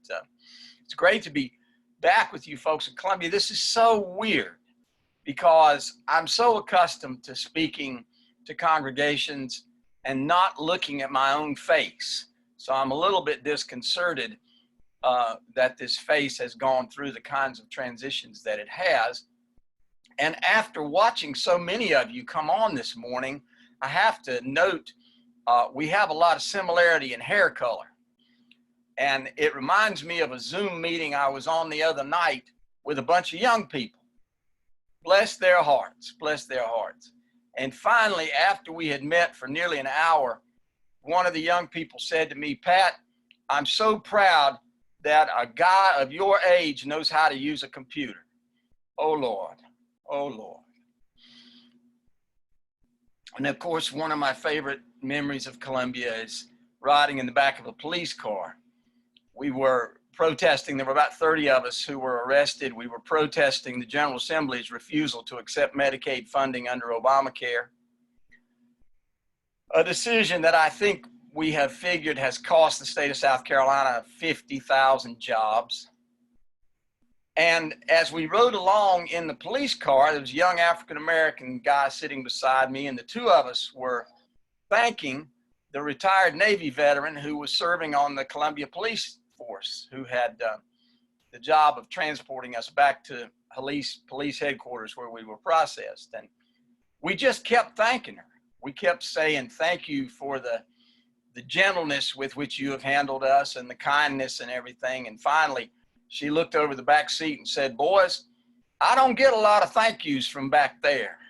But it's great to be back with you folks in Columbia. This is so weird because I'm so accustomed to speaking to congregations and not looking at my own face. So I'm a little bit disconcerted that this face has gone through the kinds of transitions that it has. And after watching so many of you come on this morning, I have to note we have a lot of similarity in hair color. And it reminds me of a Zoom meeting I was on the other night with a bunch of young people. Bless their hearts, bless their hearts. And finally, after we had met for nearly an hour, one of the young people said to me, "Pat, I'm so proud that a guy of your age knows how to use a computer." Oh, Lord. Oh, Lord. And of course, one of my favorite memories of Columbia is riding in the back of a police car. We were protesting. There were about 30 of us who were arrested. We were protesting the General Assembly's refusal to accept Medicaid funding under Obamacare. A decision that I think we have figured has cost the state of South Carolina 50,000 jobs. And as we rode along in the police car, there was a young African-American guy sitting beside me, and the two of us were thanking the retired Navy veteran who was serving on the Columbia Police Force, who had the job of transporting us back to police headquarters where we were processed. And we just kept thanking her. We kept saying, "Thank you for the gentleness with which you have handled us and the kindness and everything." And finally, she looked over the back seat and said, "Boys, I don't get a lot of thank yous from back there."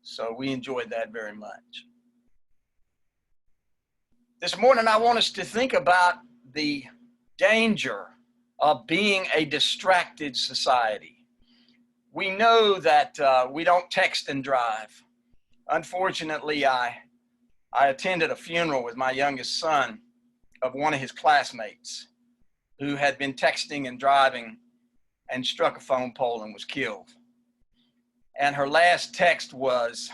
So we enjoyed that very much. This morning, I want us to think about the danger of being a distracted society. We know that we don't text and drive. Unfortunately, I attended a funeral with my youngest son of one of his classmates who had been texting and driving and struck a phone pole and was killed. And her last text was,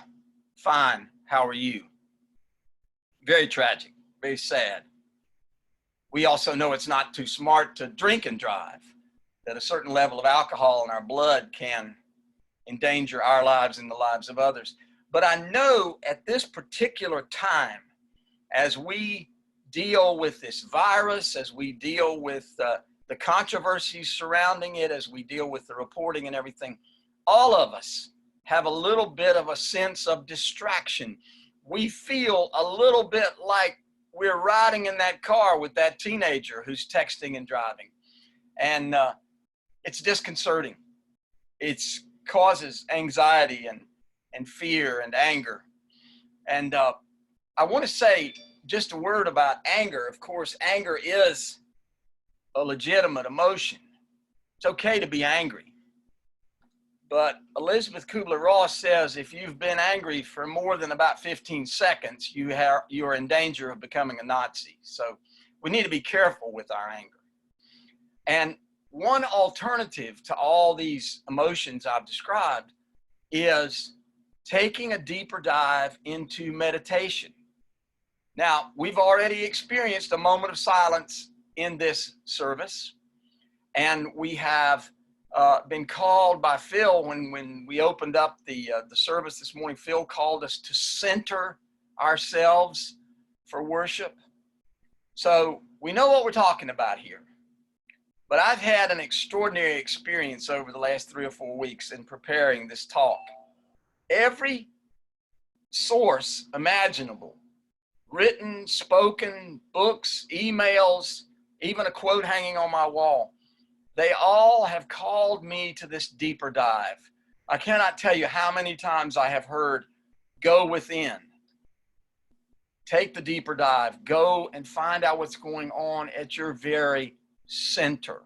"Fine, how are you?" Very tragic, very sad. We also know it's not too smart to drink and drive, that a certain level of alcohol in our blood can endanger our lives and the lives of others. But I know at this particular time, as we deal with this virus, as we deal with the controversies surrounding it, as we deal with the reporting and everything, all of us have a little bit of a sense of distraction. We feel a little bit like we're riding in that car with that teenager who's texting and driving. And it's disconcerting. It causes anxiety and fear and anger. And I want to say just a word about anger. Of course, anger is a legitimate emotion. It's okay to be angry. But Elizabeth Kubler-Ross says if you've been angry for more than about 15 seconds, you are in danger of becoming a Nazi. So we need to be careful with our anger. And one alternative to all these emotions I've described is taking a deeper dive into meditation. Now, we've already experienced a moment of silence in this service, and we have been called by Phil when we opened up the service this morning. Phil called us to center ourselves for worship. So we know what we're talking about here. But I've had an extraordinary experience over the last 3 or 4 weeks in preparing this talk. Every source imaginable, written, spoken, books, emails, even a quote hanging on my wall, they all have called me to this deeper dive. I cannot tell you how many times I have heard, go within. Take the deeper dive. Go and find out what's going on at your very center.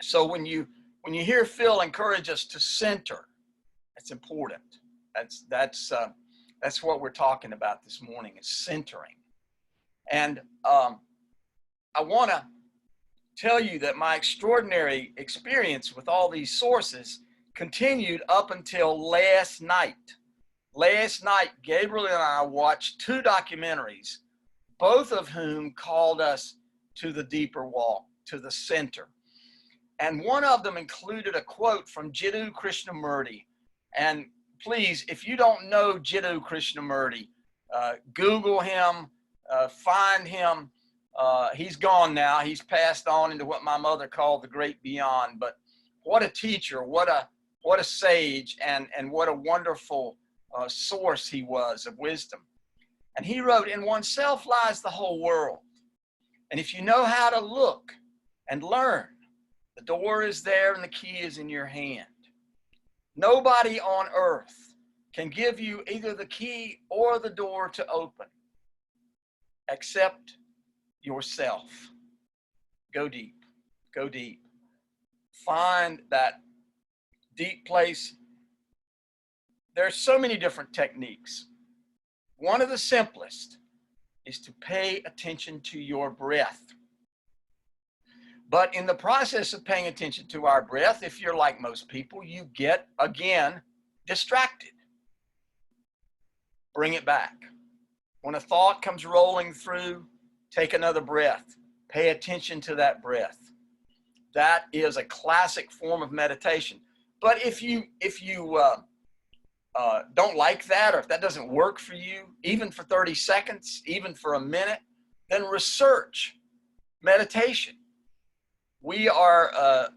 So when you hear Phil encourage us to center, it's important. That's what we're talking about this morning, is centering. And I want to tell you that my extraordinary experience with all these sources continued up until last night. Last night, Gabriel and I watched 2 documentaries, both of whom called us to the deeper walk. to the center. And one of them included a quote from Jiddu Krishnamurti. And please, if you don't know Jiddu Krishnamurti, Google him, find him. He's gone now. He's passed on into what my mother called the great beyond. But what a teacher, what a sage, and what a wonderful source he was of wisdom. And he wrote, "In oneself lies the whole world. And if you know how to look and learn, the door is there and the key is in your hand. Nobody on earth can give you either the key or the door to open except yourself." Go deep. Go deep. Find that deep place. There's so many different techniques. One of the simplest is to pay attention to your breath. But in the process of paying attention to our breath, if you're like most people, you get, again, distracted. Bring it back. When a thought comes rolling through, take another breath. Pay attention to that breath. That is a classic form of meditation. But if you don't like that, or if that doesn't work for you, even for 30 seconds, even for a minute, then research meditation. We are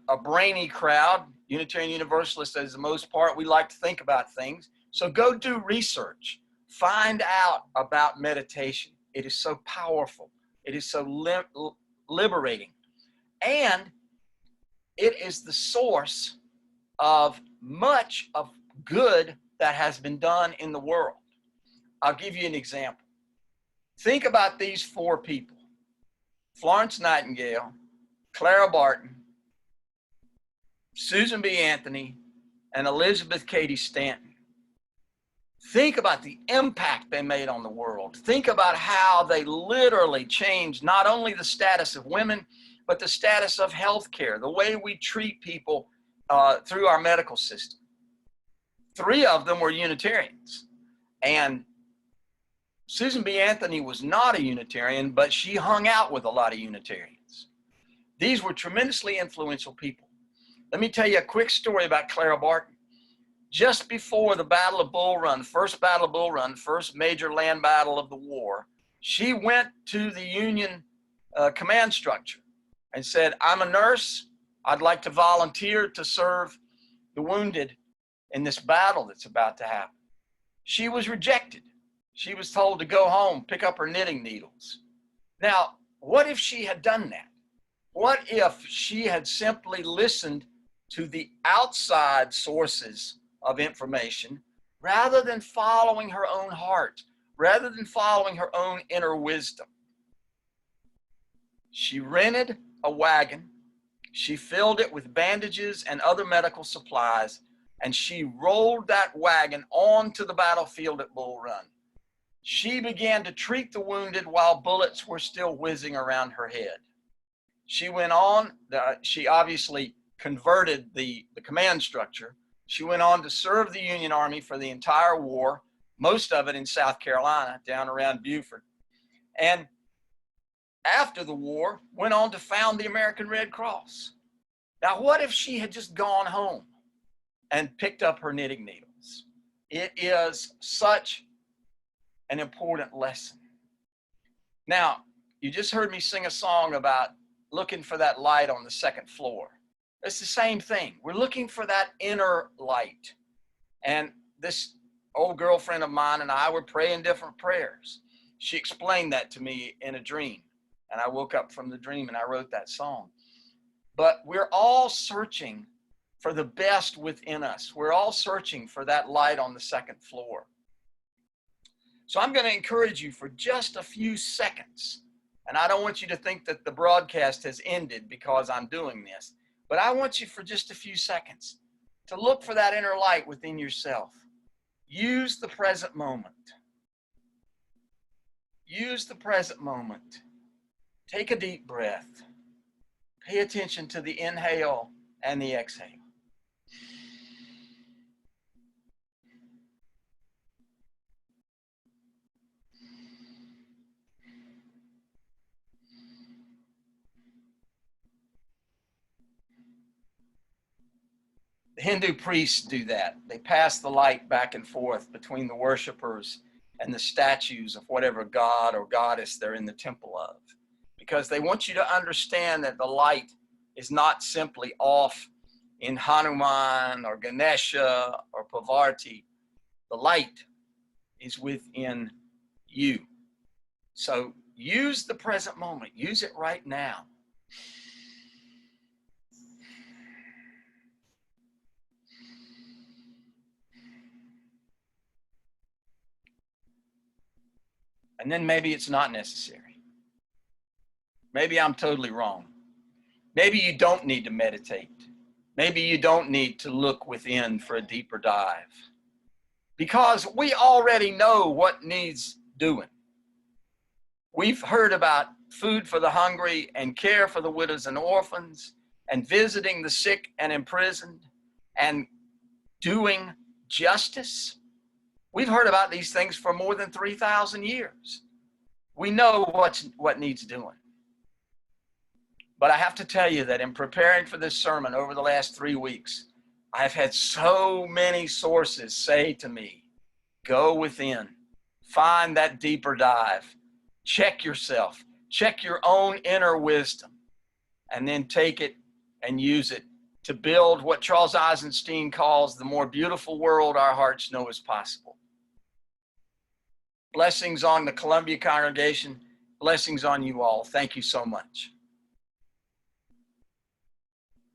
a brainy crowd. Unitarian Universalists, as the most part, we like to think about things. So go do research. Find out about meditation. It is so powerful. It is so liberating. And it is the source of much of good that has been done in the world. I'll give you an example. Think about these four people: Florence Nightingale, Clara Barton, Susan B. Anthony, and Elizabeth Cady Stanton. Think about the impact they made on the world. Think about how they literally changed not only the status of women, but the status of healthcare, the way we treat people through our medical system. Three of them were Unitarians. And Susan B. Anthony was not a Unitarian, but she hung out with a lot of Unitarians. These were tremendously influential people. Let me tell you a quick story about Clara Barton. Just before the Battle of Bull Run, first Battle of Bull Run, first major land battle of the war, she went to the Union command structure and said, "I'm a nurse. I'd like to volunteer to serve the wounded in this battle that's about to happen." She was rejected. She was told to go home, pick up her knitting needles. Now, what if she had done that? What if she had simply listened to the outside sources of information rather than following her own heart, rather than following her own inner wisdom? She rented a wagon, she filled it with bandages and other medical supplies, and she rolled that wagon onto the battlefield at Bull Run. She began to treat the wounded while bullets were still whizzing around her head. She went on, she obviously converted the command structure. She went on to serve the Union Army for the entire war, most of it in South Carolina, down around Beaufort. And after the war, went on to found the American Red Cross. Now, what if she had just gone home and picked up her knitting needles? It is such an important lesson. Now, you just heard me sing a song about looking for that light on the second floor. It's the same thing. We're looking for that inner light. And this old girlfriend of mine and I were praying different prayers. She explained that to me in a dream. And I woke up from the dream and I wrote that song. But we're all searching for the best within us. We're all searching for that light on the second floor. So I'm going to encourage you for just a few seconds. And I don't want you to think that the broadcast has ended because I'm doing this. But I want you for just a few seconds to look for that inner light within yourself. Use the present moment. Use the present moment. Take a deep breath. Pay attention to the inhale and the exhale. The Hindu priests do that. They pass the light back and forth between the worshipers and the statues of whatever god or goddess they're in the temple of, because they want you to understand that the light is not simply off in Hanuman or Ganesha or Pavarti. The light is within you. So use the present moment. Use it right now. And then maybe it's not necessary. Maybe I'm totally wrong. Maybe you don't need to meditate. Maybe you don't need to look within for a deeper dive, because we already know what needs doing. We've heard about food for the hungry and care for the widows and orphans and visiting the sick and imprisoned and doing justice. We've heard about these things for more than 3,000 years. We know what needs doing. But I have to tell you that in preparing for this sermon over the last 3 weeks, I've had so many sources say to me, go within, find that deeper dive, check yourself, check your own inner wisdom, and then take it and use it to build what Charles Eisenstein calls the more beautiful world our hearts know is possible. Blessings on the Columbia congregation. Blessings on you all. Thank you so much.